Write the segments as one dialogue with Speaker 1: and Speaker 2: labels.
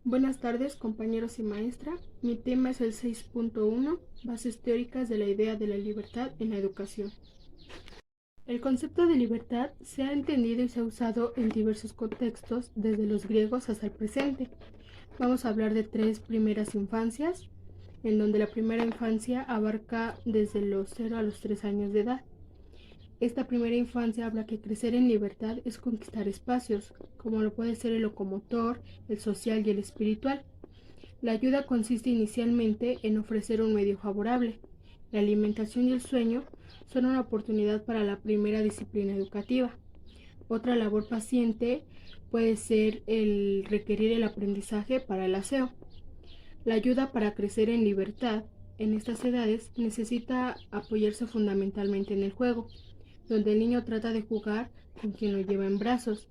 Speaker 1: Buenas tardes, compañeros y maestra. Mi tema es el 6.1, bases teóricas de la idea de la libertad en la educación. El concepto de libertad se ha entendido y se ha usado en diversos contextos, desde los griegos hasta el presente. Vamos a hablar de 3 primeras infancias, en donde la primera infancia abarca desde los 0 a los 3 años de edad. Esta primera infancia habla que crecer en libertad es conquistar espacios, como lo puede ser el locomotor, el social y el espiritual. La ayuda consiste inicialmente en ofrecer un medio favorable. La alimentación y el sueño son una oportunidad para la primera disciplina educativa. Otra labor paciente puede ser el requerir el aprendizaje para el aseo. La ayuda para crecer en libertad en estas edades necesita apoyarse fundamentalmente en el juego, donde el niño trata de jugar con quien lo lleva en brazos,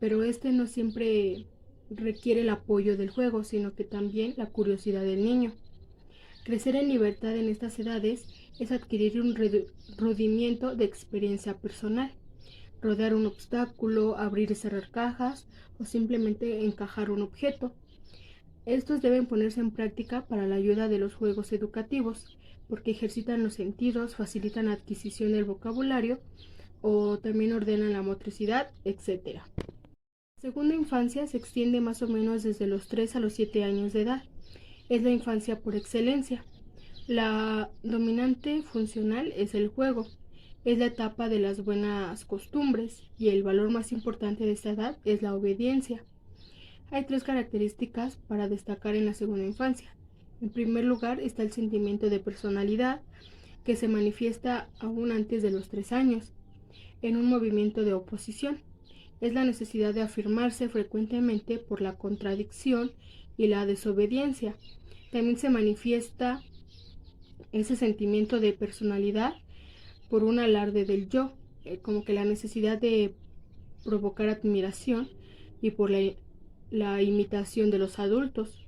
Speaker 1: pero este no siempre requiere el apoyo del juego, sino que también la curiosidad del niño. Crecer en libertad en estas edades es adquirir un rudimiento de experiencia personal, rodear un obstáculo, abrir y cerrar cajas o simplemente encajar un objeto. Estos deben ponerse en práctica para la ayuda de los juegos educativos, porque ejercitan los sentidos, facilitan la adquisición del vocabulario o también ordenan la motricidad, etc. La segunda infancia se extiende más o menos desde los 3 a los 7 años de edad. Es la infancia por excelencia. La dominante funcional es el juego. Es la etapa de las buenas costumbres y el valor más importante de esta edad es la obediencia. Hay 3 características para destacar en la segunda infancia. En primer lugar está el sentimiento de personalidad, que se manifiesta aún antes de los 3 años, en un movimiento de oposición. Es la necesidad de afirmarse frecuentemente por la contradicción y la desobediencia. También se manifiesta ese sentimiento de personalidad por un alarde del yo, como que la necesidad de provocar admiración y por la imitación de los adultos.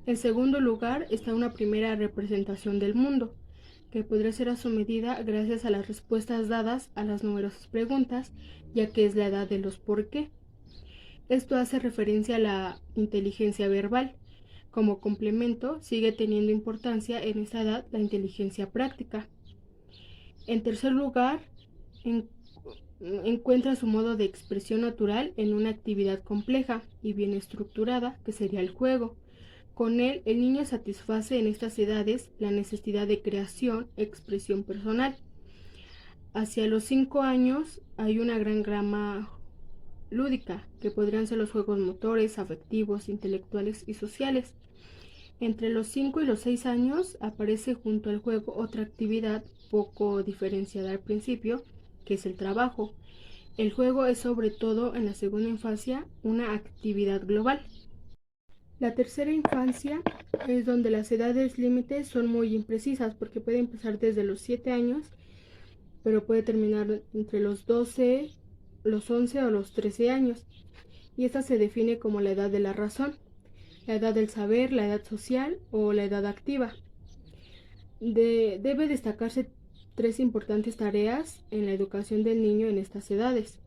Speaker 1: En segundo lugar está una primera representación del mundo, que podrá ser a su medida gracias a las respuestas dadas a las numerosas preguntas, ya que es la edad de los por qué. Esto hace referencia a la inteligencia verbal. Como complemento, sigue teniendo importancia en esta edad la inteligencia práctica. En tercer lugar, encuentra su modo de expresión natural en una actividad compleja y bien estructurada, que sería el juego. Con él, el niño satisface en estas edades la necesidad de creación, expresión personal. Hacia los 5 años hay una gran gama lúdica, que podrían ser los juegos motores, afectivos, intelectuales y sociales. Entre los 5 y los 6 años aparece junto al juego otra actividad poco diferenciada al principio, que es el trabajo. El juego es sobre todo en la segunda infancia una actividad global. La tercera infancia es donde las edades límites son muy imprecisas, porque puede empezar desde los 7 años, pero puede terminar entre los 12, los 11 o los 13 años. Y esta se define como la edad de la razón, la edad del saber, la edad social o la edad activa. Debe destacarse 3 importantes tareas en la educación del niño en estas edades.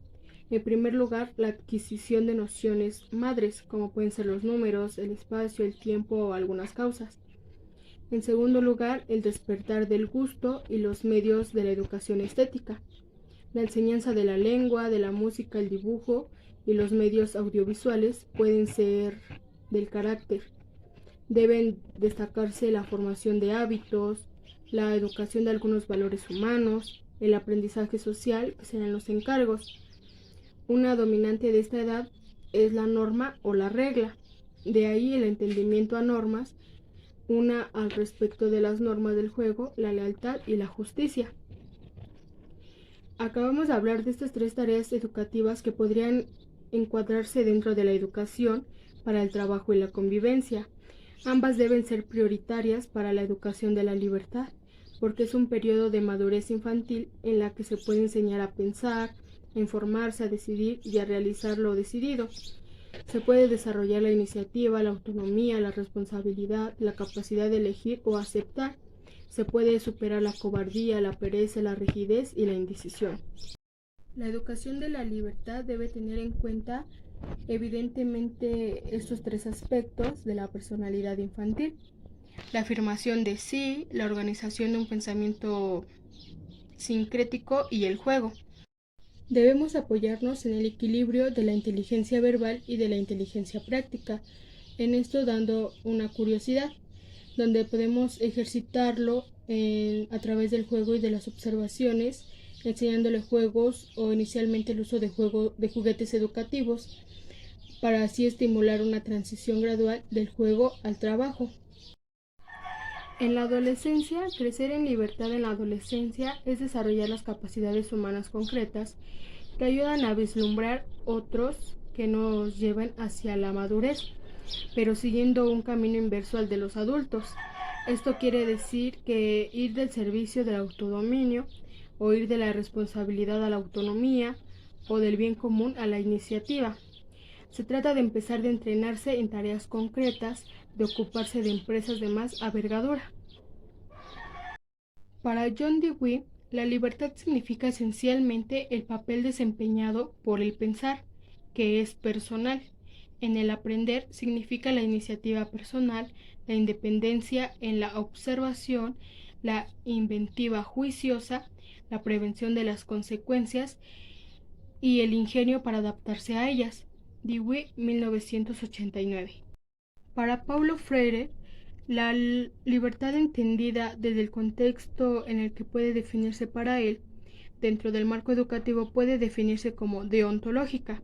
Speaker 1: En primer lugar, la adquisición de nociones madres, como pueden ser los números, el espacio, el tiempo o algunas causas. En segundo lugar, el despertar del gusto y los medios de la educación estética. La enseñanza de la lengua, de la música, el dibujo y los medios audiovisuales pueden ser del carácter. Deben destacarse la formación de hábitos, la educación de algunos valores humanos, el aprendizaje social, que serán los encargos. Una dominante de esta edad es la norma o la regla. De ahí el entendimiento a normas, una al respecto de las normas del juego, la lealtad y la justicia. Acabamos de hablar de estas 3 tareas educativas que podrían encuadrarse dentro de la educación para el trabajo y la convivencia. Ambas deben ser prioritarias para la educación de la libertad, porque es un periodo de madurez infantil en la que se puede enseñar a pensar, a informarse, a decidir y a realizar lo decidido. Se puede desarrollar la iniciativa, la autonomía, la responsabilidad, la capacidad de elegir o aceptar. Se puede superar la cobardía, la pereza, la rigidez y la indecisión. La educación de la libertad debe tener en cuenta evidentemente estos tres aspectos de la personalidad infantil: la afirmación de sí, la organización de un pensamiento sincrético y el juego. Debemos apoyarnos en el equilibrio de la inteligencia verbal y de la inteligencia práctica, en esto dando una curiosidad, donde podemos ejercitarlo a través del juego y de las observaciones, enseñándole juegos o inicialmente el uso de juguetes educativos, para así estimular una transición gradual del juego al trabajo. En la adolescencia, crecer en libertad en la adolescencia es desarrollar las capacidades humanas concretas que ayudan a vislumbrar otros que nos llevan hacia la madurez, pero siguiendo un camino inverso al de los adultos. Esto quiere decir que ir del servicio del autodominio, o ir de la responsabilidad a la autonomía, o del bien común a la iniciativa. Se trata de empezar de entrenarse en tareas concretas, de ocuparse de empresas de más envergadura. Para John Dewey, la libertad significa esencialmente el papel desempeñado por el pensar, que es personal. En el aprender significa la iniciativa personal, la independencia en la observación, la inventiva juiciosa, la prevención de las consecuencias y el ingenio para adaptarse a ellas. Dewey, 1989. Para Paulo Freire, la libertad entendida desde el contexto en el que puede definirse para él, dentro del marco educativo, puede definirse como deontológica,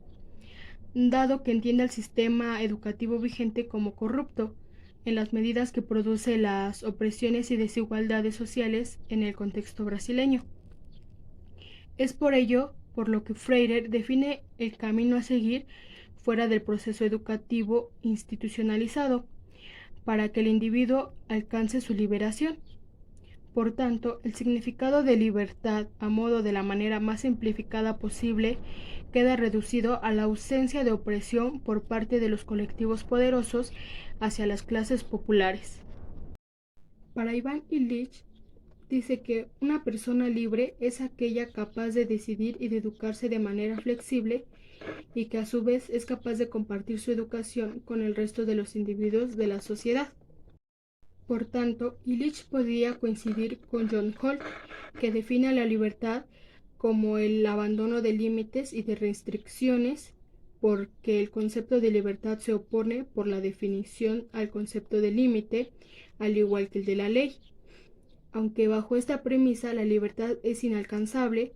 Speaker 1: dado que entiende al sistema educativo vigente como corrupto, en las medidas que produce las opresiones y desigualdades sociales en el contexto brasileño. Es por ello por lo que Freire define el camino a seguir fuera del proceso educativo institucionalizado, para que el individuo alcance su liberación. Por tanto, el significado de libertad, a modo de la manera más simplificada posible, queda reducido a la ausencia de opresión por parte de los colectivos poderosos hacia las clases populares. Para Iván Illich, dice que una persona libre es aquella capaz de decidir y de educarse de manera flexible, y que a su vez es capaz de compartir su educación con el resto de los individuos de la sociedad. Por tanto, Illich podría coincidir con John Holt, que define a la libertad como el abandono de límites y de restricciones, porque el concepto de libertad se opone por la definición al concepto de límite, al igual que el de la ley. Aunque bajo esta premisa la libertad es inalcanzable,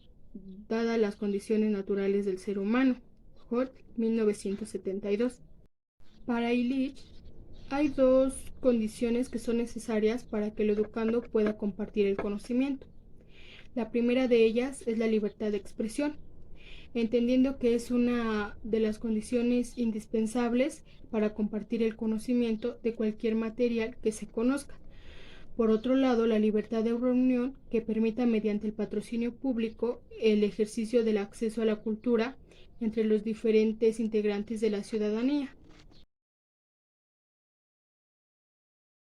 Speaker 1: dadas las condiciones naturales del ser humano. Holt, 1972. Para Illich, hay dos condiciones que son necesarias para que el educando pueda compartir el conocimiento. La primera de ellas es la libertad de expresión, entendiendo que es una de las condiciones indispensables para compartir el conocimiento de cualquier material que se conozca. Por otro lado, la libertad de reunión, que permita mediante el patrocinio público el ejercicio del acceso a la cultura entre los diferentes integrantes de la ciudadanía.